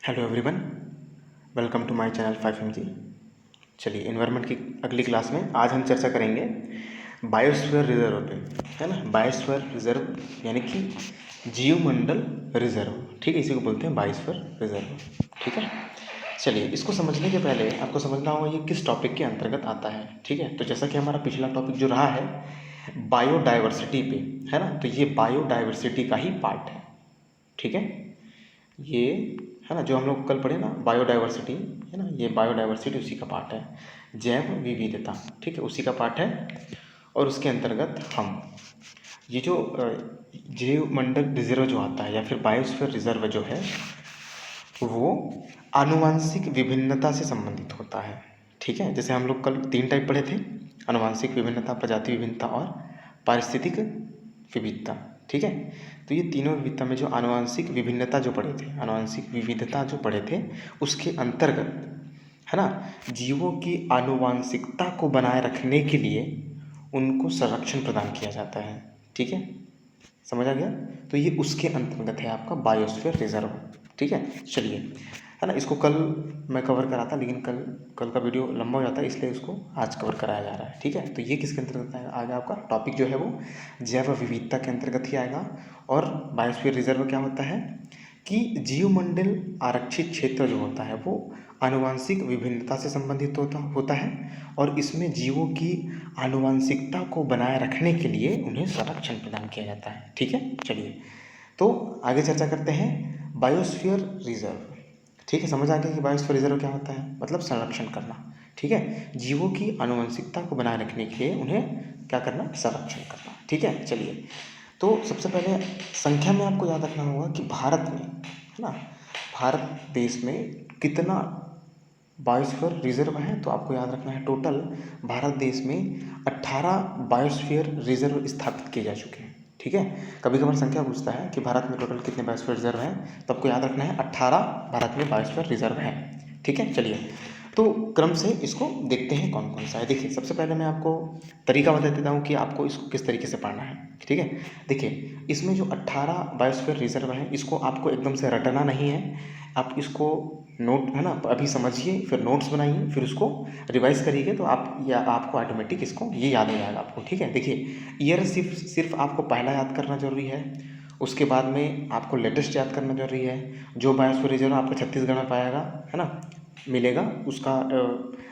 Hello everyone, welcome to my channel 5MG। चलिए, environment की अगली क्लास में आज हम चर्चा करेंगे बायोस्फीयर रिजर्व पे, है ना। बायोस्फीयर रिजर्व यानी कि जीवमंडल रिजर्व, ठीक है। इसी को बोलते हैं बायोस्फीयर रिजर्व, ठीक है। चलिए, इसको समझने के पहले आपको समझना होगा ये किस टॉपिक के अंतर्गत आता है, ठीक है। तो जैसा कि हमारा पिछला टॉपिक जो रहा है बायोडाइवर्सिटी पे, है ना, तो ये बायोडाइवर्सिटी का ही पार्ट है, ठीक है। ये है ना, जो हम लोग कल पढ़े ना बायोडाइवर्सिटी, है ना, ये बायोडाइवर्सिटी उसी का पार्ट है। जैव विविधता, ठीक है, उसी का पार्ट है। और उसके अंतर्गत हम ये जो जैव मंडल रिजर्व जो आता है या फिर बायोस्फीयर रिजर्व जो है वो आनुवंशिक विभिन्नता से संबंधित होता है, ठीक है। जैसे हम लोग कल 3 टाइप पढ़े थे, आनुवंशिक विभिन्नता, प्रजाति विभिन्नता और पारिस्थितिक विविधता, ठीक है। तो ये तीनों विविधता में जो आनुवंशिक विभिन्नता जो पढ़े थे, आनुवंशिक विविधता जो पढ़े थे, उसके अंतर्गत, है ना, जीवों की आनुवंशिकता को बनाए रखने के लिए उनको संरक्षण प्रदान किया जाता है, ठीक है। समझ आ गया। तो ये उसके अंतर्गत है आपका बायोस्फीयर रिजर्व, ठीक है। चलिए, है ना, इसको कल मैं कवर करा था, लेकिन कल का वीडियो लंबा हो जाता है, इसलिए इसको आज कवर कराया जा रहा है, ठीक है। तो ये किसके अंतर्गत आएगा, आपका टॉपिक जो है वो जैव विविधता के अंतर्गत ही आएगा। और बायोस्फीयर रिजर्व क्या होता है कि जीवमंडल आरक्षित क्षेत्र जो होता है वो आनुवंशिक विभिन्नता से संबंधित होता है और इसमें जीवों की आनुवंशिकता को बनाए रखने के लिए उन्हें संरक्षण प्रदान किया जाता है, ठीक है। चलिए, तो आगे चर्चा करते हैं बायोस्फीयर रिजर्व, ठीक है। समझ आ गया कि बायोस्फीयर रिजर्व क्या होता है, मतलब संरक्षण करना, ठीक है। जीवों की आनुवंशिकता को बनाए रखने के लिए उन्हें क्या करना, संरक्षण करना, ठीक है। चलिए, तो सबसे पहले संख्या में आपको याद रखना होगा कि भारत में, है ना, भारत देश में कितना बायोस्फीयर रिजर्व है। तो आपको याद रखना है टोटल भारत देश में 18 बायोस्फीयर रिजर्व स्थापित किए जा चुके हैं, ठीक है। कभी कभार संख्या पूछता है कि भारत में टोटल कितने बायोस्फीयर रिजर्व हैं, तो आपको याद रखना है 18 भारत में बायोस्फीयर रिजर्व हैं, ठीक है। चलिए, तो क्रम से इसको देखते हैं कौन कौन सा है। देखिए, सबसे पहले मैं आपको तरीका बता देता हूँ कि आपको इसको किस तरीके से पढ़ना है, ठीक है। देखिए, इसमें जो 18 बायोस्फीयर रिजर्व है इसको आपको एकदम से रटना नहीं है, आप इसको नोट, है ना, अभी समझिए, फिर नोट्स बनाइए, फिर उसको रिवाइज करिएगा तो आपको ऑटोमेटिक इसको ये याद हो जाएगा आपको, ठीक है। देखिए, ईयर सिर्फ आपको पहला याद करना जरूरी है, उसके बाद में आपको लेटेस्ट याद करना जरूरी है। जो बायोस्फीयर रिजर्व आपको छत्तीसगढ़ में पाएगा, है ना, मिलेगा, उसका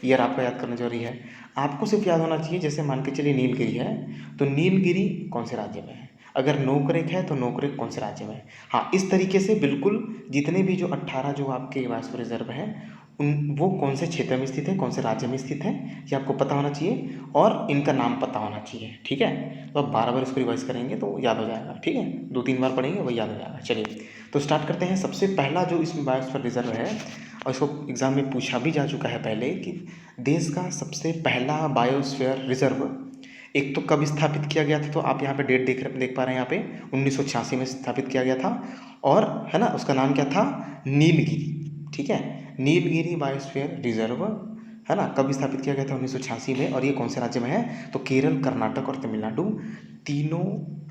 ईयर आपको याद करना जरूरी है। आपको सिर्फ याद होना चाहिए, जैसे मान के चलिए नीलगिरी है, तो नीलगिरी कौन से राज्य में है, अगर नोकरेक है तो नोकरेक कौन से राज्य में है। हाँ, इस तरीके से बिल्कुल जितने भी जो 18 जो आपके बायोस्फीयर रिजर्व हैं उन वो कौन से क्षेत्र में स्थित है, कौन से राज्य में स्थित है, ये आपको पता होना चाहिए और इनका नाम पता होना चाहिए, ठीक है। तो आप 12 बार इसको रिवाइज करेंगे तो याद हो जाएगा, ठीक है। 2-3 बार पढ़ेंगे वही याद हो जाएगा। चलिए, तो स्टार्ट करते हैं। सबसे पहला जो इसमें बायोस्फीयर रिजर्व है, और इसको एग्जाम में पूछा भी जा चुका है पहले, कि देश का सबसे पहला बायोस्फीयर रिजर्व एक तो कब स्थापित किया गया था, तो आप यहाँ पे डेट देख पा रहे हैं, यहाँ पे 1986 में स्थापित किया गया था। और है ना, उसका नाम क्या था, नीलगिरी, ठीक है। नीलगिरी बायोस्फीयर रिजर्व, है ना, कब स्थापित किया गया था, 1986 में। और ये कौन से राज्य में है, तो केरल, कर्नाटक और तमिलनाडु, तीनों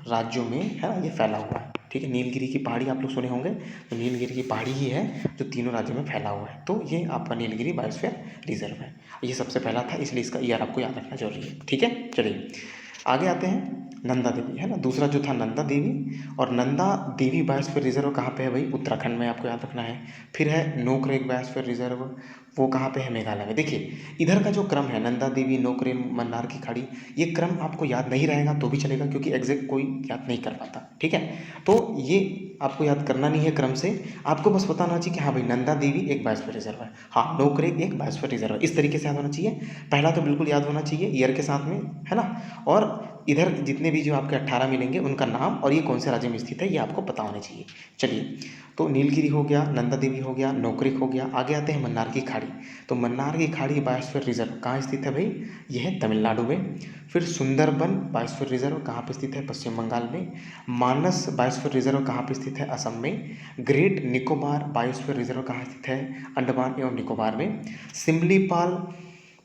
राज्यों में, है ना, ये फैला हुआ है, ठीक है। नीलगिरी की पहाड़ी आप लोग सुने होंगे, तो नीलगिरी की पहाड़ी ही है जो तीनों राज्यों में फैला हुआ है। तो ये आपका नीलगिरी बायोस्फीयर रिजर्व है, ये सबसे पहला था, इसलिए इसका ईयर आपको याद रखना जरूरी है, ठीक है। चलिए, आगे आते हैं। नंदा देवी, है ना, दूसरा जो था नंदा देवी, और नंदा देवी बायोस्फीयर रिजर्व कहाँ पे है भाई, उत्तराखंड में, आपको याद रखना है। फिर है नोकरेक बायोस्फीयर रिजर्व, वो कहाँ पे है, मेघालय में। देखिए, इधर का जो क्रम है, नंदा देवी, नोकरेक, मन्नार की खाड़ी, ये क्रम आपको याद नहीं रहेगा तो भी चलेगा, क्योंकि एग्जैक्ट कोई याद नहीं कर पाता, ठीक है। तो ये आपको याद करना नहीं है क्रम से, आपको बस पता होना चाहिए कि हाँ भाई नंदा देवी एक बायोस्फीयर रिजर्व है, हाँ नोकरेक एक बायोस्फीयर रिजर्व है, इस तरीके से याद होना चाहिए। पहला तो बिल्कुल याद होना चाहिए ईयर के साथ में, है ना। और इधर जितने भी जो आपके 18 मिलेंगे उनका नाम और ये कौन से राज्य में स्थित है ये आपको पता होना चाहिए। चलिए, तो नीलगिरी हो गया, नंदा देवी हो गया, नोकरेक हो गया। आगे आते हैं मन्नार की खाड़ी। तो मन्नार की खाड़ी बायोस्फीयर रिजर्व कहाँ स्थित है भाई, यह है तमिलनाडु में। फिर सुंदरबन बायोस्फीयर रिजर्व कहाँ पे स्थित है, पश्चिम बंगाल में। मानस बायोस्फीयर रिजर्व कहाँ पे स्थित है, असम में। ग्रेट निकोबार बायोस्फीयर रिजर्व कहाँ स्थित है, अंडमान एवं निकोबार में। सिमलीपाल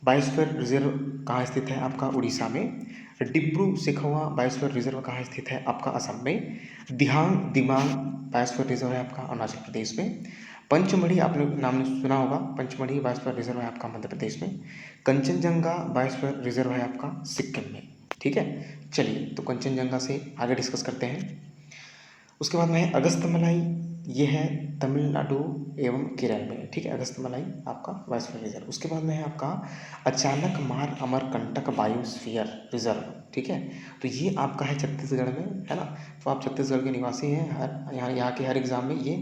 बायोस्फीयर रिजर्व कहाँ स्थित है, आपका उड़ीसा में। डिब्रू सिखोवा बायोस्फीयर रिजर्व कहाँ स्थित है, आपका असम में। दिहांग दिमांग बायोस्फीयर रिजर्व है आपका अरुणाचल प्रदेश में। पंचमढ़ी आपने नाम सुना होगा, पंचमढ़ी बायोस्फीयर रिजर्व है आपका मध्य प्रदेश में। कंचनजंगा बायोस्फीयर रिजर्व है आपका सिक्किम में। ठीक है, चलिए तो कंचनजंगा से आगे डिस्कस करते हैं। उसके बाद में है अगस्तमलाई, ये है तमिलनाडु एवं केरल में। ठीक है, अगस्तमलाई आपका बायोस्फीयर रिजर्व। उसके बाद में है आपका अचानकमार अमरकंटक बायोस्फीयर रिजर्व। ठीक है, तो ये आपका है छत्तीसगढ़ में, है ना। तो आप छत्तीसगढ़ के निवासी हैं, हर यहाँ के हर एग्ज़ाम में ये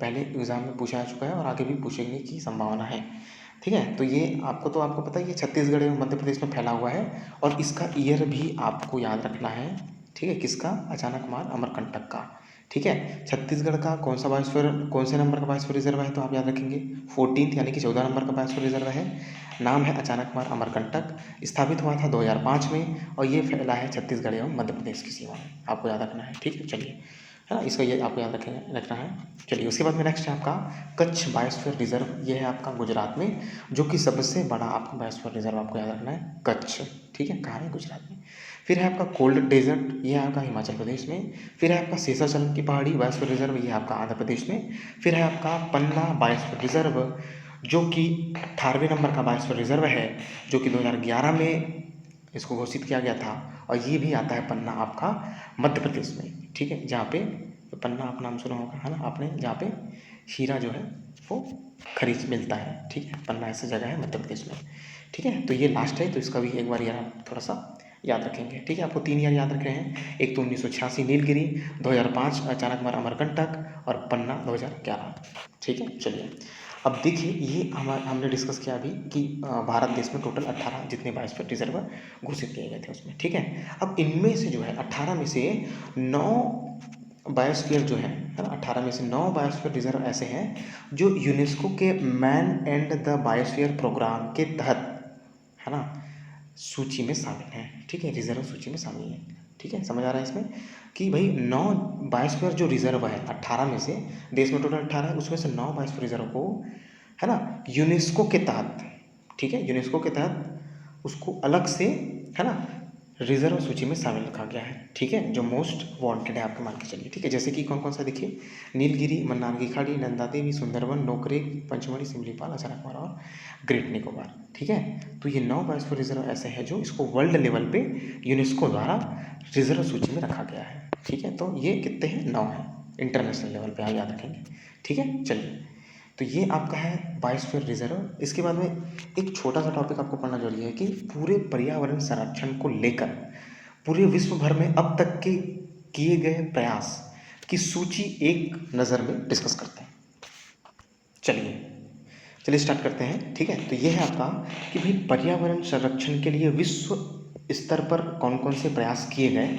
पहले एग्ज़ाम में पूछा जा चुका है और आगे भी पूछने की संभावना है। ठीक है, तो ये आपको पता है ये छत्तीसगढ़ एवं मध्य प्रदेश में फैला हुआ है और इसका ईयर भी आपको याद रखना है। ठीक है, किसका? अचानकमार अमरकंटक का। ठीक है, छत्तीसगढ़ का कौन सा बायोस्फीयर, कौन से नंबर का बायोस्फीयर रिजर्व है, तो आप याद रखेंगे 14th यानी कि 14 नंबर का बायोस्फीयर रिजर्व है। नाम है अचानकमार अमरकंटक, स्थापित हुआ था 2005 में और ये फैला है छत्तीसगढ़ एवं मध्य प्रदेश की सीमा में, आपको याद रखना है। ठीक है, चलिए, है ना, इसका ये आपको याद रखना है। चलिए, उसके बाद में नेक्स्ट है आपका कच्छ बायोस्फीयर रिजर्व, ये है आपका गुजरात में, जो कि सबसे बड़ा आपका बायोस्फीयर रिजर्व आपको याद रखना है, कच्छ। ठीक है, कहाँ है? गुजरात में। फिर है आपका कोल्ड डेजर्ट, ये है आपका हिमाचल प्रदेश में। फिर है आपका शेषाचल की पहाड़ी बायोस्फीयर रिजर्व, ये है आपका आंध्र प्रदेश में। फिर है आपका पन्ना बायोस्फीयर रिजर्व, जो कि 18वें नंबर का बायोस्फीयर रिजर्व है, जो कि 2011 में इसको घोषित किया गया था और ये भी आता है पन्ना आपका मध्य प्रदेश में। ठीक है, जहाँ पे पन्ना आप नाम सुना होगा, है ना आपने, जहाँ पे हीरा जो है वो खरीद मिलता है। ठीक है, पन्ना ऐसी जगह है मध्य प्रदेश में। ठीक है, तो ये लास्ट है, तो इसका भी एक बार यार थोड़ा सा याद रखेंगे। ठीक है, आपको 3 ईयर याद रख रहे हैं, एक तो 1986 नीलगिरी, 2005 अचानकमार अमरकंटक और पन्ना 2011। ठीक है, चलिए अब देखिए, ये हमने डिस्कस किया अभी कि भारत देश में टोटल 18 जितने बायोस्फीयर रिजर्व घोषित किए गए थे उसमें। ठीक है, अब इनमें से जो है 18 में से 9 बायोस्फीयर जो है ना, 18 में से 9 बायोस्फीयर रिजर्व ऐसे हैं जो यूनेस्को के man and the biosphere programme के तहत, है ना, सूची में शामिल हैं। ठीक है, रिजर्व सूची में शामिल है। ठीक है, समझ आ रहा है इसमें कि भाई 9 बायोस्फीयर जो रिजर्व है 18 में से, देश में टोटल 18 है, उसमें से 9 बायोस्फीयर रिजर्व को, है ना, यूनेस्को के तहत, ठीक है, यूनेस्को के तहत उसको अलग से, है ना, रिजर्व सूची में शामिल रखा गया है। ठीक है, जो मोस्ट वांटेड है आपके मान के चलिए। ठीक है, जैसे कि कौन कौन सा देखिए, नीलगिरी, मन्नार की खाड़ी, नंदा देवी, सुंदरवन, नोकरेक, पंचमढ़ी, सिमलीपाल, अचानकमार और ग्रेट निकोबार। ठीक है, तो ये 9 बायोस्फीयर रिजर्व ऐसे हैं जो इसको वर्ल्ड लेवल पे यूनेस्को द्वारा रिजर्व सूची में रखा गया है। ठीक है, तो ये कितने हैं? 9 हैं इंटरनेशनल लेवल पे, आप याद रखेंगे। ठीक है, चलिए, तो ये आपका है बायोस्फीयर रिजर्व। इसके बाद में एक छोटा सा टॉपिक आपको पढ़ना जरूरी है कि पूरे पर्यावरण संरक्षण को लेकर पूरे विश्व भर में अब तक के किए गए प्रयास की सूची एक नज़र में डिस्कस करते हैं। चलिए स्टार्ट करते हैं। ठीक है, तो ये है आपका कि भाई पर्यावरण संरक्षण के लिए विश्व स्तर पर कौन कौन से प्रयास किए गए,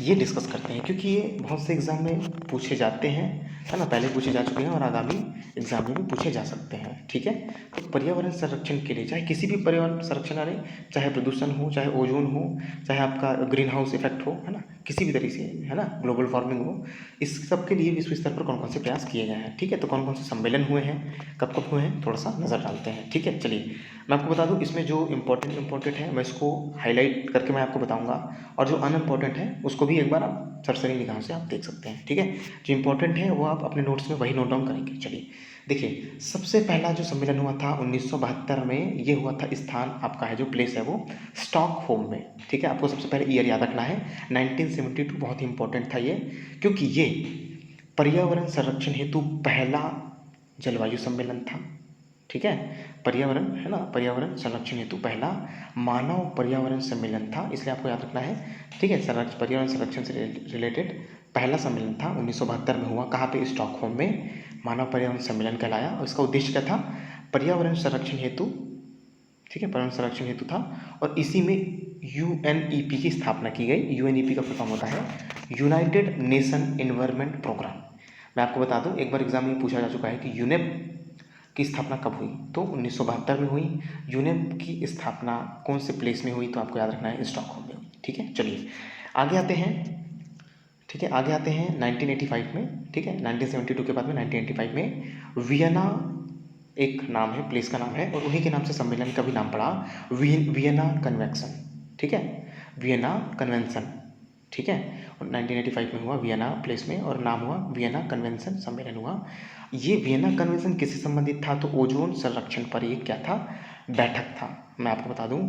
ये डिस्कस करते हैं, क्योंकि ये बहुत से एग्ज़ाम में पूछे जाते हैं, है ना, पहले पूछे जा चुके हैं और आगामी एग्जाम में भी पूछे जा सकते हैं। ठीक है, तो पर्यावरण संरक्षण के लिए, चाहे किसी भी पर्यावरण संरक्षण आ रही, चाहे प्रदूषण हो, चाहे ओजोन हो, चाहे आपका ग्रीन हाउस इफेक्ट हो, है ना, किसी भी तरीके से, है ना, ग्लोबल वार्मिंग हो, इस सब के लिए विश्व स्तर पर कौन कौन से प्रयास किए गए हैं। ठीक है, तो कौन कौन से सम्मेलन हुए हैं, कब कब हुए हैं, थोड़ा सा नज़र डालते हैं। ठीक है, चलिए मैं आपको बता दूं, इसमें जो इम्पोर्टेंट है मैं इसको हाईलाइट करके मैं आपको बताऊंगा, और जो अनइम्पोर्टेंट है उसको भी एक बार आप सरसरी निगाह से आप देख सकते हैं। ठीक है, जो इंपॉर्टेंट है वो आप अपने नोट्स में वही नोट डाउन करेंगे। चलिए देखिए, सबसे पहला जो सम्मेलन हुआ था 1972 में, ये हुआ था, स्थान आपका है जो प्लेस है वो स्टॉकहोम में। ठीक है, आपको सबसे पहले ईयर याद रखना है 1972, बहुत ही इंपॉर्टेंट था ये, क्योंकि ये पर्यावरण संरक्षण हेतु पहला जलवायु सम्मेलन था। ठीक है, पर्यावरण, है ना, पर्यावरण संरक्षण हेतु पहला मानव पर्यावरण सम्मेलन था, इसलिए आपको याद रखना है। ठीक है, पर्यावरण संरक्षण से रिलेटेड पहला सम्मेलन था 1972 में हुआ, कहाँ पे? स्टॉकहोम में मानव पर्यावरण सम्मेलन कहलाया, और इसका उद्देश्य क्या था? पर्यावरण संरक्षण हेतु। ठीक है, पर्यावरण संरक्षण हेतु था, और इसी में UNEP की स्थापना की गई। UNEP का फुल फॉर्म होता है यूनाइटेड नेशन एनवायरनमेंट प्रोग्राम। मैं आपको बता दूं, एक बार एग्जाम में पूछा जा चुका है कि यूनेप की स्थापना कब हुई, तो 1972 में हुई। यूनेप की स्थापना कौन से प्लेस में हुई, तो आपको याद रखना है स्टॉकहोम में हुई। ठीक है, चलिए आगे आते हैं। ठीक है, आगे आते हैं 1985 में। ठीक है, 1972 के बाद में 1985 में वियना एक नाम है, प्लेस का नाम है, और उन्हीं के नाम से सम्मेलन का भी नाम पड़ा, वियना कन्वेंशन। ठीक है, वियना कन्वेंशन। ठीक है। और 1985 में हुआ वियना प्लेस में, और नाम हुआ वियना कन्वेंशन, सम्मेलन हुआ। ये वियना कन्वेंशन किससे संबंधित था? तो ओजोन संरक्षण पर ये क्या था? बैठक था। मैं आपको बता दूं,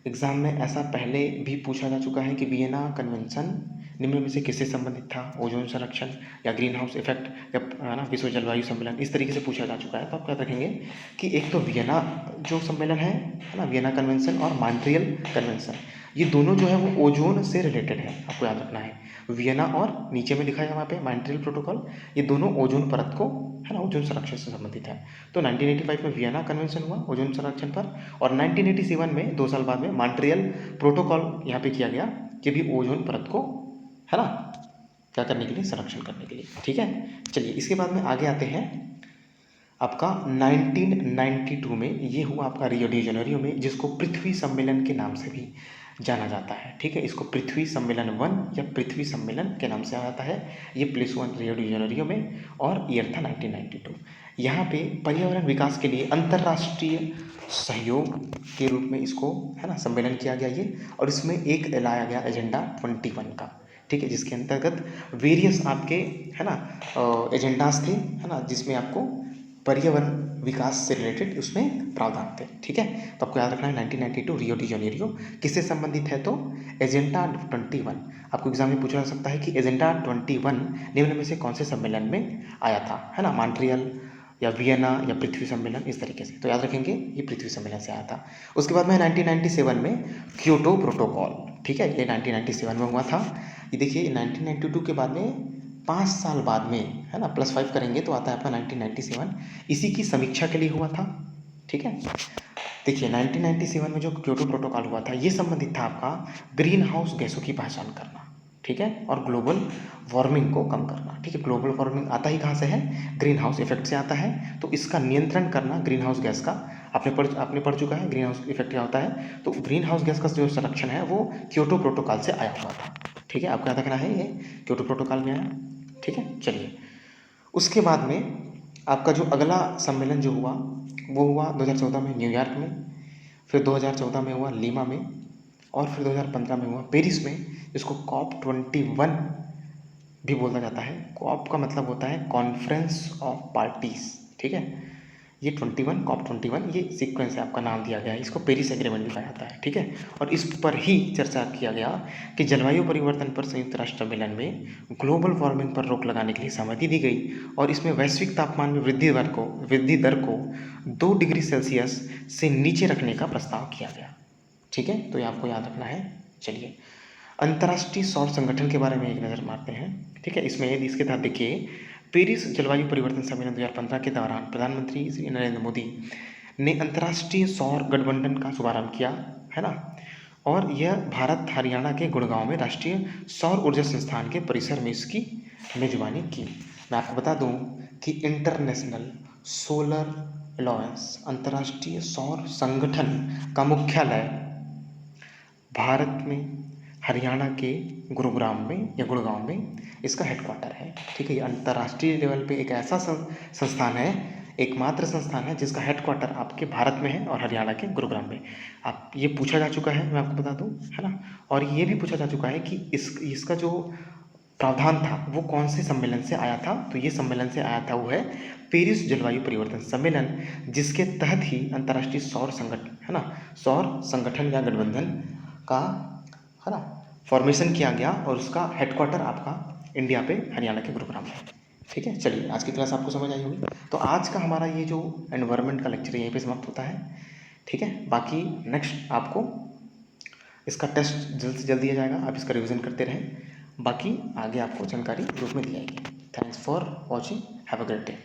एग्जाम में ऐसा पहले भी पूछा जा चुका है कि वियना कन्वेंशन निम्न में से किससे संबंधित था? ओजोन संरक्षण या ग्रीन हाउस इफेक्ट या है ना विश्व जलवायु सम्मेलन, इस तरीके से पूछा जा चुका है। तो आप क्या रखेंगे कि एक तो वियना जो सम्मेलन है ना, वियना कन्वेंशन, और मॉन्ट्रियल कन्वेंशन, ये दोनों जो है वो ओजोन से रिलेटेड है, आपको याद रखना है। वियना और नीचे में लिखा है वहाँ पे मॉन्ट्रियल प्रोटोकॉल, ये दोनों ओजोन परत को है ना ओजोन संरक्षण से संबंधित है। तो 1985 में वियना कन्वेंशन हुआ ओजोन संरक्षण पर, और 1987 में 2 साल बाद में मॉन्ट्रियल प्रोटोकॉल यहाँ पे किया गया, कि भी ओजोन परत को है ना क्या करने के लिए? संरक्षण करने के लिए। ठीक है, चलिए इसके बाद में आगे आते हैं। आपका 1992 में ये हुआ आपका रियो डी जेनेरियो में, जिसको पृथ्वी सम्मेलन के नाम से भी जाना जाता है। ठीक है, इसको पृथ्वी सम्मेलन 1 या पृथ्वी सम्मेलन के नाम से जाना जाता है। ये प्लेस 1 रियो डी जेनेरियो में, और ईयर था 1992। यहाँ पे पर्यावरण विकास के लिए अंतर्राष्ट्रीय सहयोग के रूप में इसको है ना सम्मेलन किया गया ये, और इसमें एक लाया गया एजेंडा 21 का। ठीक है, जिसके अंतर्गत वेरियस आपके है ना एजेंडाज थे है ना, जिसमें आपको पर्यावरण विकास से रिलेटेड उसमें प्रावधान थे। ठीक है, तो आपको याद रखना है 1992 रियो डी जेनेरियो किससे संबंधित है? तो एजेंडा 21। आपको एग्जाम में पूछा जा सकता है कि एजेंडा 21 निम्न में से कौन से सम्मेलन में आया था, है ना, मॉन्ट्रियल या वियना या पृथ्वी सम्मेलन, इस तरीके से। तो याद रखेंगे ये पृथ्वी सम्मेलन से आया था। उसके बाद में 1997 में क्योटो प्रोटोकॉल। ठीक है, ये 1997 में हुआ था। ये देखिए 1992 के बाद में 5 साल बाद में है ना +5 करेंगे तो आता है आपका 1997, इसी की समीक्षा के लिए हुआ था। ठीक है, देखिए 1997 में जो क्योटो प्रोटोकॉल हुआ था, ये संबंधित था आपका ग्रीन हाउस गैसों की पहचान करना। ठीक है, और ग्लोबल वार्मिंग को कम करना। ठीक है, ग्लोबल वार्मिंग आता ही कहाँ से है? ग्रीन हाउस इफेक्ट से आता है। तो इसका नियंत्रण करना ग्रीन हाउस गैस का, आपने पढ़ चुका है ग्रीन हाउस इफेक्ट क्या होता है। तो ग्रीन हाउस गैस का जो संरक्षण है वो क्योटो प्रोटोकॉल से आया हुआ था। ठीक है, आपको याद रखना है ये क्योटो प्रोटोकॉल में आया। ठीक है, चलिए उसके बाद में आपका जो अगला सम्मेलन जो हुआ वो हुआ 2014 में न्यूयॉर्क में, फिर 2014 में हुआ लीमा में, और फिर 2015 में हुआ पेरिस में, जिसको COP21 भी बोला जाता है। कॉप का मतलब होता है कॉन्फ्रेंस ऑफ पार्टीज। ठीक है, ये 21 COP21 ये सीक्वेंस है, आपका नाम दिया गया है, इसको पेरिस एग्रीमेंट भी कहा जाता है। ठीक है, और इस पर ही चर्चा किया गया कि जलवायु परिवर्तन पर संयुक्त राष्ट्र सम्मेलन में ग्लोबल वार्मिंग पर रोक लगाने के लिए सहमति दी गई, और इसमें वैश्विक तापमान में वृद्धि दर को 2 डिग्री सेल्सियस से नीचे रखने का प्रस्ताव किया गया। ठीक है, तो ये आपको याद रखना है। चलिए अंतर्राष्ट्रीय सौर संगठन के बारे में एक नज़र मारते हैं। ठीक है, इसमें इसके तहत देखिए पेरिस जलवायु परिवर्तन सम्मेलन 2015 के दौरान प्रधानमंत्री श्री नरेंद्र मोदी ने अंतर्राष्ट्रीय सौर गठबंधन का शुभारंभ किया, है ना, और यह भारत हरियाणा के गुड़गांव में राष्ट्रीय सौर ऊर्जा संस्थान के परिसर में इसकी मेजबानी की। मैं आपको बता दूं कि इंटरनेशनल सोलर अलायंस अंतर्राष्ट्रीय सौर संगठन का मुख्यालय भारत में हरियाणा के गुरुग्राम में या गुड़गांव में इसका हेडक्वार्टर है। ठीक है, ये अंतर्राष्ट्रीय लेवल पे एक ऐसा संस्थान है, एकमात्र संस्थान है जिसका हेडक्वार्टर आपके भारत में है और हरियाणा के गुरुग्राम में। आप ये पूछा जा चुका है, मैं आपको बता दूं, है ना, और ये भी पूछा जा चुका है कि इसका जो प्रावधान था वो कौन से सम्मेलन से आया था। तो ये सम्मेलन से आया था वो है पेरिस जलवायु परिवर्तन सम्मेलन, जिसके तहत ही अंतर्राष्ट्रीय सौर संगठन है ना सौर संगठन या गठबंधन का है ना फॉर्मेशन किया गया, और उसका हेडक्वार्टर आपका इंडिया पे हरियाणा के गुरुग्राम में। ठीक है, चलिए आज की क्लास आपको समझ आई होगी। तो आज का हमारा ये जो एनवायरनमेंट का लेक्चर यहीं पे समाप्त होता है। ठीक है, बाकी नेक्स्ट आपको इसका टेस्ट जल्द से जल्द दिया जाएगा, आप इसका रिवीजन करते रहें, बाकी आगे आपको जानकारी ग्रुप में दी जाएगी। Thanks for watching, have a great day.